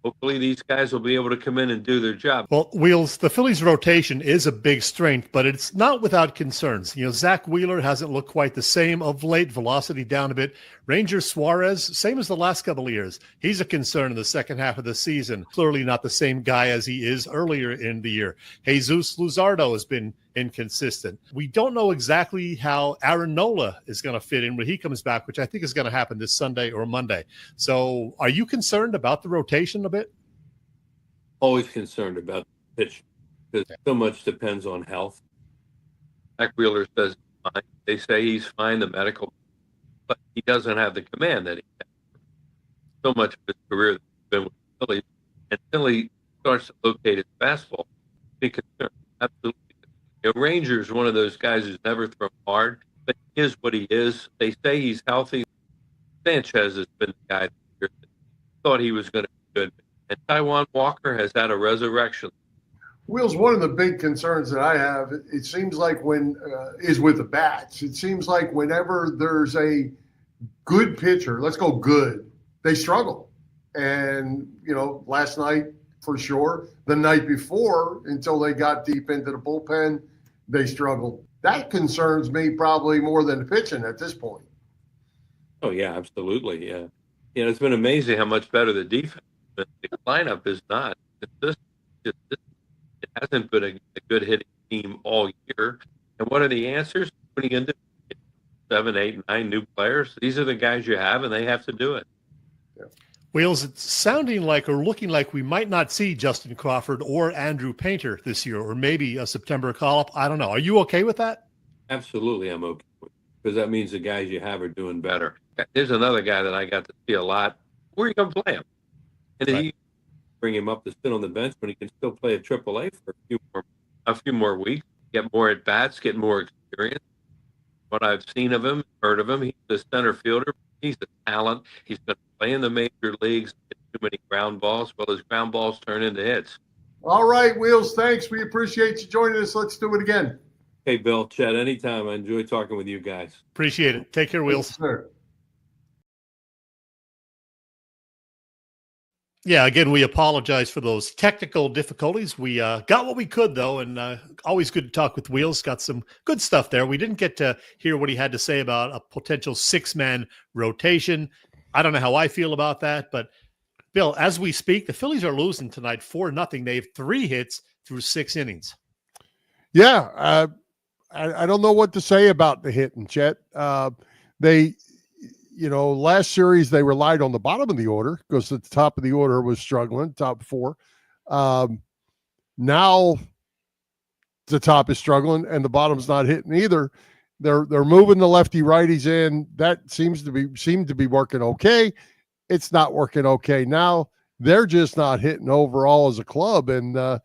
Hopefully these guys will be able to come in and do their job. Well, Wheels, the Phillies rotation is a big strength, but it's not without concerns. Zach Wheeler hasn't looked quite the same of late, velocity down a bit. Ranger Suarez, same as the last couple of years. He's a concern in the second half of the season. Clearly not the same guy as he is earlier in the year. Jesus Luzardo has been inconsistent. We don't know exactly how Aaron Nola is going to fit in when he comes back, which I think is going to happen this Sunday or Monday. So are you concerned about the rotation a bit? Always concerned about the pitch because so much depends on health. Zach Wheeler says fine. They say he's fine, the medical, but he doesn't have the command that he has. So much of his career has been with the Phillies. Until he starts to locate his fastball, be concerned. Absolutely. Ranger's one of those guys who's never thrown hard, but he is what he is. They say he's healthy. Sanchez has been the guy that thought he was going to be good. And Taijuan Walker has had a resurrection. Will's one of the big concerns that I have, it seems like is with the bats. It seems like whenever there's a good pitcher, let's go good, they struggle. And, last night for sure, the night before, until they got deep into the bullpen, they struggled. That concerns me probably more than the pitching at this point. Oh, yeah, absolutely. Yeah. It's been amazing how much better the defense, but the lineup is not. It hasn't been a good hitting team all year. And what are the answers? Putting into 7, 8, 9 new players. These are the guys you have, and they have to do it. Yeah. Wheels, it's sounding like or looking like we might not see Justin Crawford or Andrew Painter this year, or maybe a September call-up. I don't know. Are you okay with that? Absolutely, I'm okay with it, because that means the guys you have are doing better. There's another guy that I got to see a lot. Where are you going to play him? And then you bring him up to sit on the bench when he can still play at AAA for a few more weeks, get more at-bats, get more experience. What I've seen of him, heard of him, he's a center fielder. He's a talent. He's going to play in the major leagues, get too many ground balls. Well, his ground balls turn into hits. All right, Wheels, thanks. We appreciate you joining us. Let's do it again. Hey, Bill, Chet, anytime. I enjoy talking with you guys. Appreciate it. Take care, Wheels. Yes, sir. Yeah, again, we apologize for those technical difficulties. We got what we could, though, and always good to talk with Wheels. Got some good stuff there. We didn't get to hear what he had to say about a potential 6-man rotation. I don't know how I feel about that, but, Bill, as we speak, the Phillies are losing tonight 4-0. They have 3 hits through 6 innings. Yeah, I don't know what to say about the hitting, Chet. Last series they relied on the bottom of the order because the top of the order was struggling, top 4. Now the top is struggling and the bottom's not hitting either. They're moving the lefty righties in. That seemed to be working okay. It's not working okay now. They're just not hitting overall as a club. And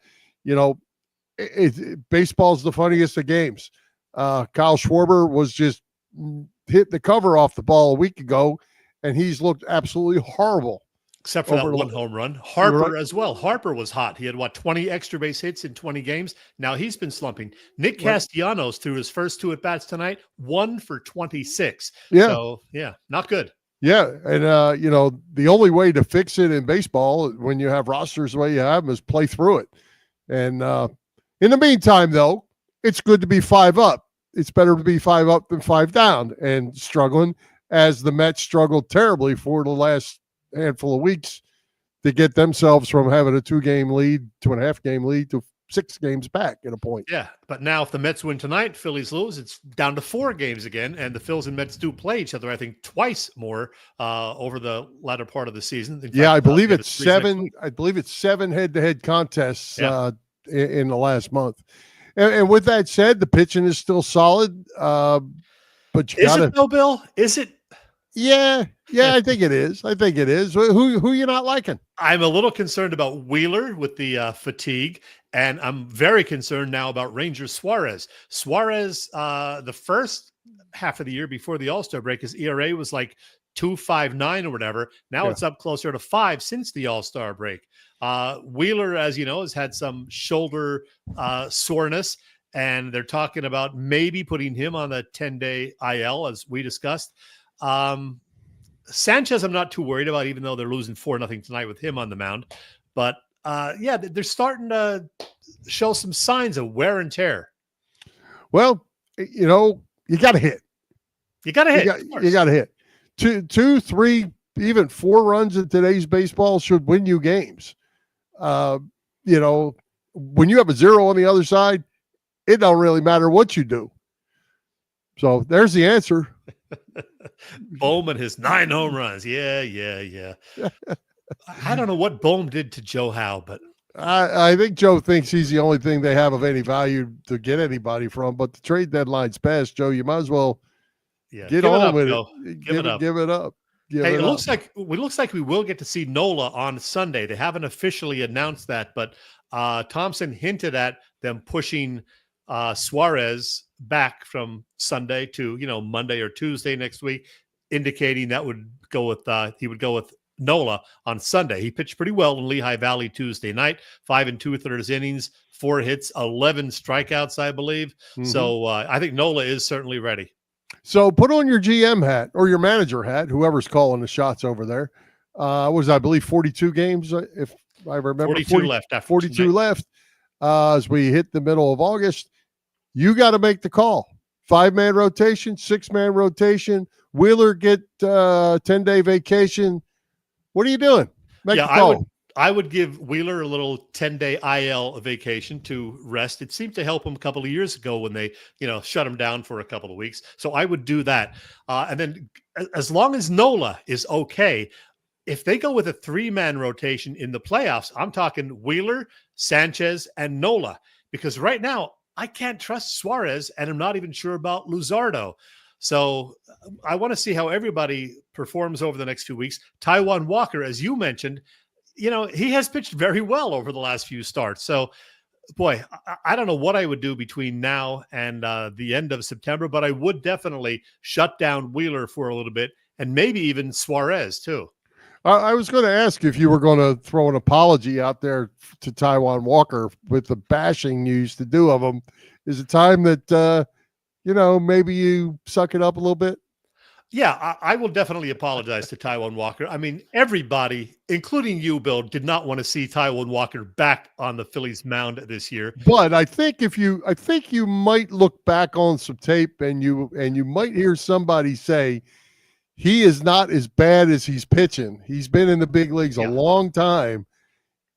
baseball's the funniest of games. Kyle Schwarber was just hit the cover off the ball a week ago, and he's looked absolutely horrible. Except for that one home run. Harper as well. Harper was hot. He had, 20 extra base hits in 20 games. Now he's been slumping. Nick Castellanos, through his first 2 at-bats tonight, 1 for 26. Yeah. So, not good. Yeah, and, the only way to fix it in baseball when you have rosters the way you have them is play through it. And in the meantime, though, it's good to be 5 up. It's better to be 5 up than 5 down and struggling, as the Mets struggled terribly for the last handful of weeks to get themselves from having a 2-game lead, 2.5-game lead to 6 games back at a point. Yeah, but now if the Mets win tonight, Phillies lose, it's down to 4 games again, and the Phils and Mets do play each other, I think, twice more over the latter part of the season. In fact, I believe it's 7. I believe it's 7 head-to-head contests in the last month. And with that said, the pitching is still solid. But you is it though, Bill? Is it? Yeah, I think it is. Who you not liking? I'm a little concerned about Wheeler with the fatigue, And I'm very concerned now about Rangers Suarez. Suarez, the first half of the year before the All-Star break, his ERA was like 2.59 or whatever. Now it's up closer to 5 since the All-Star break. Wheeler, as you know, has had some shoulder soreness, and they're talking about maybe putting him on the 10-day IL, as we discussed. Sanchez, I'm not too worried about, even though they're losing 4-0 tonight with him on the mound. But they're starting to show some signs of wear and tear. Well, you got to hit. You got to hit. You got to hit. 2, 3, even 4 runs in today's baseball should win you games. When you have a 0 on the other side, it don't really matter what you do. So there's the answer. Bowman has 9 home runs. Yeah. I don't know what Bohm did to Joe Howe, but I think Joe thinks he's the only thing they have of any value to get anybody from. But the trade deadline's passed, Joe. You might as well get on with it. Give it up. Give it up. It looks like we will get to see Nola on Sunday. They haven't officially announced that, but Thompson hinted at them pushing Suarez back from Sunday to Monday or Tuesday next week, indicating that would go with he would go with Nola on Sunday. He pitched pretty well in Lehigh Valley Tuesday night, 5 2/3 innings, 4 hits, 11 strikeouts, I believe. Mm-hmm. So I think Nola is certainly ready. So put on your GM hat or your manager hat, whoever's calling the shots over there. I believe 42 games, if I remember. 42 left. After 42 tonight. left as we hit the middle of August. You got to make the call. 5-man rotation, 6-man rotation. Wheeler get 10-day vacation. What are you doing? Make the call. I would give Wheeler a little 10-day IL vacation to rest. It seemed to help him a couple of years ago when they, shut him down for a couple of weeks. So I would do that. And then as long as Nola is okay, if they go with a 3-man rotation in the playoffs, I'm talking Wheeler, Sanchez, and Nola. Because right now, I can't trust Suarez, and I'm not even sure about Luzardo. So I want to see how everybody performs over the next few weeks. Taijuan Walker, as you mentioned, he has pitched very well over the last few starts. So, boy, I don't know what I would do between now and the end of September, but I would definitely shut down Wheeler for a little bit, and maybe even Suarez too. I was going to ask if you were going to throw an apology out there to Taijuan Walker with the bashing you used to do of him. Is it time that, maybe you suck it up a little bit? Yeah, I will definitely apologize to Taijuan Walker. I mean, everybody, including you, Bill, did not want to see Taijuan Walker back on the Phillies mound this year. But I think you might look back on some tape and you might hear somebody say, he is not as bad as he's pitching. He's been in the big leagues a long time,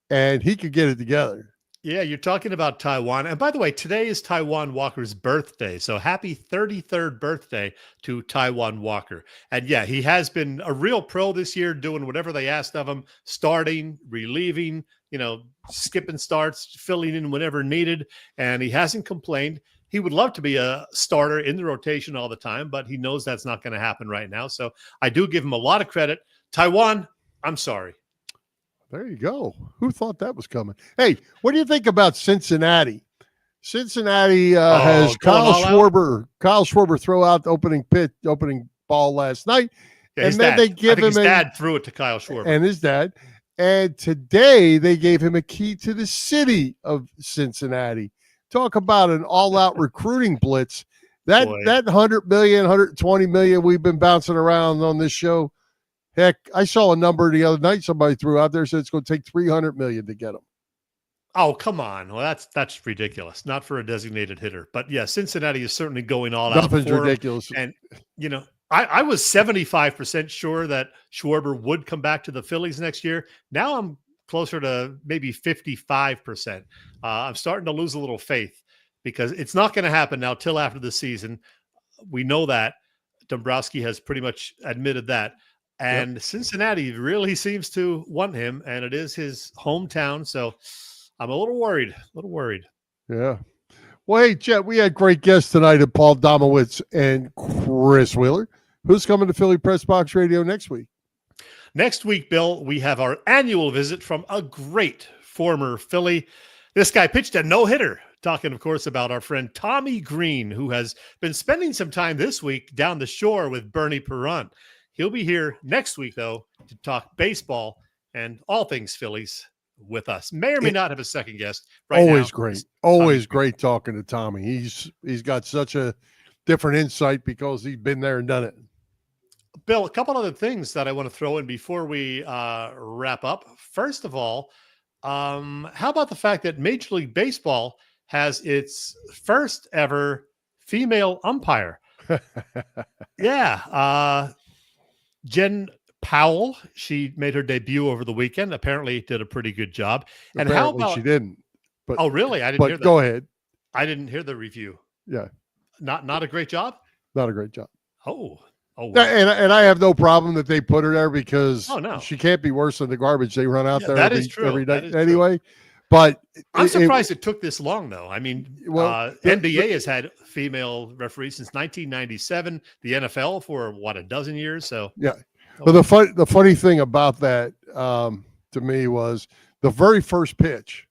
and he could get it together. Yeah, you're talking about Taijuan. And by the way, today is Taijuan Walker's birthday. So happy 33rd birthday to Taijuan Walker. And yeah, he has been a real pro this year, doing whatever they asked of him, starting, relieving, skipping starts, filling in whenever needed. And he hasn't complained. He would love to be a starter in the rotation all the time, but he knows that's not going to happen right now. So I do give him a lot of credit. Taijuan, I'm sorry. There you go. Who thought that was coming? Hey, what do you think about Cincinnati? Cincinnati has Kyle Schwarber throw out the opening ball last night. Yeah, and then they give him his dad threw it to Kyle Schwarber. And his dad. And today they gave him a key to the city of Cincinnati. Talk about an all-out recruiting blitz. That $100 million, $120 million we've been bouncing around on this show. Heck, I saw a number the other night somebody threw out there, said it's going to take $300 million to get him. Oh, come on. Well, that's ridiculous. Not for a designated hitter. But yeah, Cincinnati is certainly going all out. Nothing's ridiculous. And, I was 75% sure that Schwarber would come back to the Phillies next year. Now I'm closer to maybe 55%. I'm starting to lose a little faith because it's not going to happen now till after the season. We know that. Dombrowski has pretty much admitted that. And Cincinnati really seems to want him, and it is his hometown. So I'm a little worried. Yeah. Well, hey, Chet, we had great guests tonight at Paul Domowitch and Chris Wheeler. Who's coming to Philly Pressbox Radio next week? Next week, Bill, we have our annual visit from a great former Philly. This guy pitched a no-hitter. Talking, of course, about our friend Tommy Green, who has been spending some time this week down the shore with Bernie Perrant. He'll be here next week, though, to talk baseball and all things Phillies with us. May or may not have a second guest. Always great. Always great talking to Tommy. He's got such a different insight because he's been there and done it. Bill, a couple other things that I want to throw in before we wrap up. First of all, how about the fact that Major League Baseball has its first ever female umpire? Yeah. Jen Powell, she made her debut over the weekend. Apparently did a pretty good job. And how about she didn't? But oh, really? I didn't hear that. Go ahead. I didn't hear the review. Yeah. Not a great job? Not a great job. Oh. Wow. And I have no problem that they put her there because no. she can't be worse than the garbage they run out there every day anyway. True. But I'm surprised it took this long, though. I mean, NBA has had female referees since 1997. The NFL for a dozen years. So yeah. But the funny thing about that to me was the very first pitch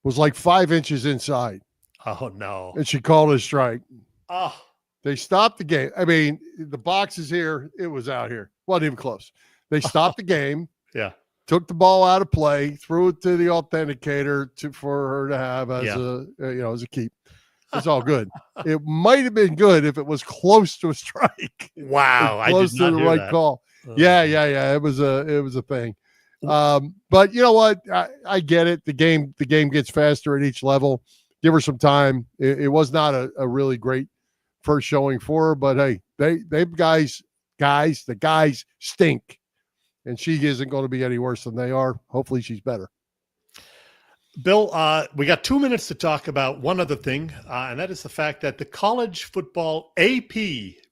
was like 5 inches inside. Oh no! And she called it a strike. Oh. They stopped the game. I mean, the box is here. It was out here. Wasn't even close. They stopped the game. Yeah. Took the ball out of play, threw it to the authenticator for her to have as as a keep. It's all good. It might have been good if it was close to a strike. Wow. Close to the right call. Yeah. It was a thing. But you know what? I get it. The game gets faster at each level. Give her some time. It was not a really great first showing for her, but hey, the guys stink, and she isn't going to be any worse than they are. Hopefully she's better. Bill, we got 2 minutes to talk about one other thing, and that is the fact that the college football AP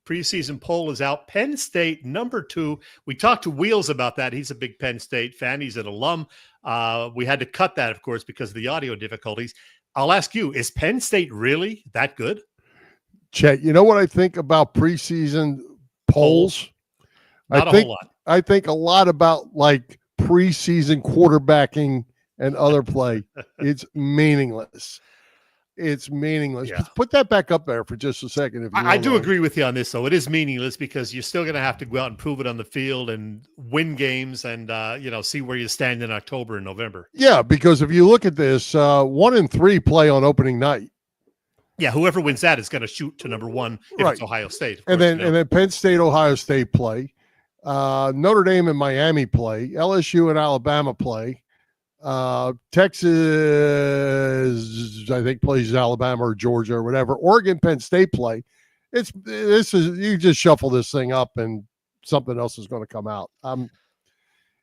preseason poll is out. Penn State, number 2. We talked to Wheels about that. He's a big Penn State fan. He's an alum. We had to cut that, of course, because of the audio difficulties. I'll ask you, is Penn State really that good? Chet, you know what I think about preseason polls? Not a whole lot. I think a lot about like preseason quarterbacking and other play. It's meaningless. It's meaningless. Yeah. Put that back up there for just a second. If you I do agree with you on this, though. It is meaningless because you're still going to have to go out and prove it on the field and win games and, see where you stand in October and November. Yeah, because if you look at this, 1 and 3 play on opening night. Yeah, whoever wins that is going to shoot to number 1 if it's Ohio State. And then Penn State, Ohio State play. Notre Dame and Miami play. LSU and Alabama play. Texas, I think, plays Alabama or Georgia or whatever. Oregon, Penn State play. You just shuffle this thing up and something else is going to come out.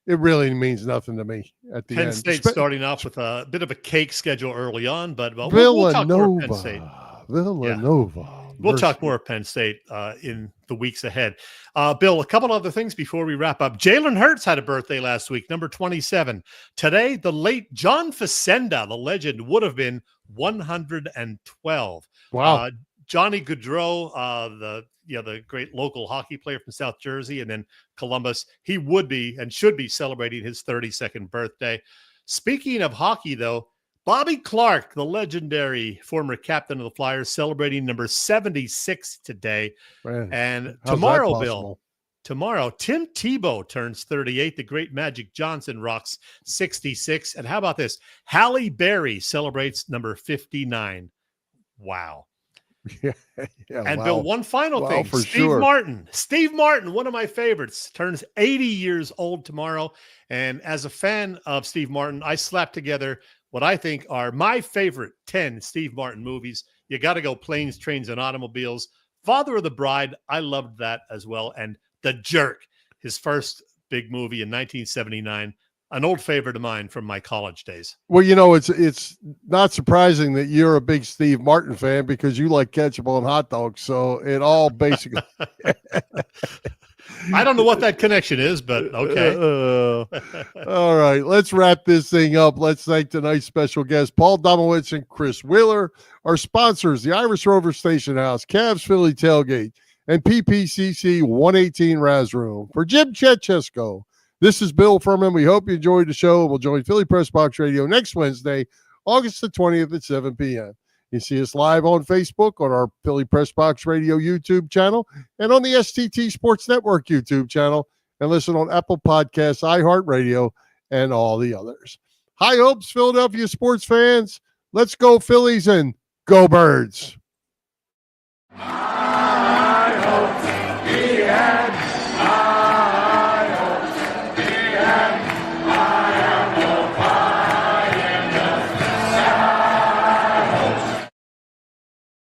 It really means nothing to me at the end. Penn State starting off with a bit of a cake schedule early on, but we'll talk more Penn State. Villanova. Yeah. We'll talk more of Penn State in the weeks ahead. Bill, a couple other things before we wrap up. Jalen Hurts had a birthday last week, number 27. Today, the late John Facenda, the legend, would have been 112. Wow. Johnny Gaudreau, the great local hockey player from South Jersey, and then Columbus, he would be and should be celebrating his 32nd birthday. Speaking of hockey, though, Bobby Clarke, the legendary former captain of the Flyers, celebrating number 76 today. Man, and tomorrow, Bill, Tim Tebow turns 38. The great Magic Johnson rocks 66. And how about this? Halle Berry celebrates number 59. Wow. Yeah, and wow. Bill, one final thing. Steve Martin, one of my favorites, turns 80 years old tomorrow. And as a fan of Steve Martin, I slapped together what I think are my favorite 10 Steve Martin movies. You got to go Planes, Trains, and Automobiles. Father of the Bride, I loved that as well. And The Jerk, his first big movie in 1979, an old favorite of mine from my college days. Well, it's not surprising that you're a big Steve Martin fan because you like ketchup on hot dogs. So it all basically... I don't know what that connection is, but okay. All right, let's wrap this thing up. Let's thank tonight's special guests, Paul Domowitch and Chris Wheeler, our sponsors, the Irish Rover Station House, Cavs Philly Tailgate, and PPCC 118 Raz Room. For Jim Chetchesko, this is Bill Furman. We hope you enjoyed the show. We'll join Philly Pressbox Radio next Wednesday August the 20th at 7 p.m. You see us live on Facebook, on our Philly Pressbox Radio YouTube channel, and on the STT Sports Network YouTube channel, and listen on Apple Podcasts, iHeartRadio, and all the others. High hopes, Philadelphia sports fans. Let's go Phillies and go Birds.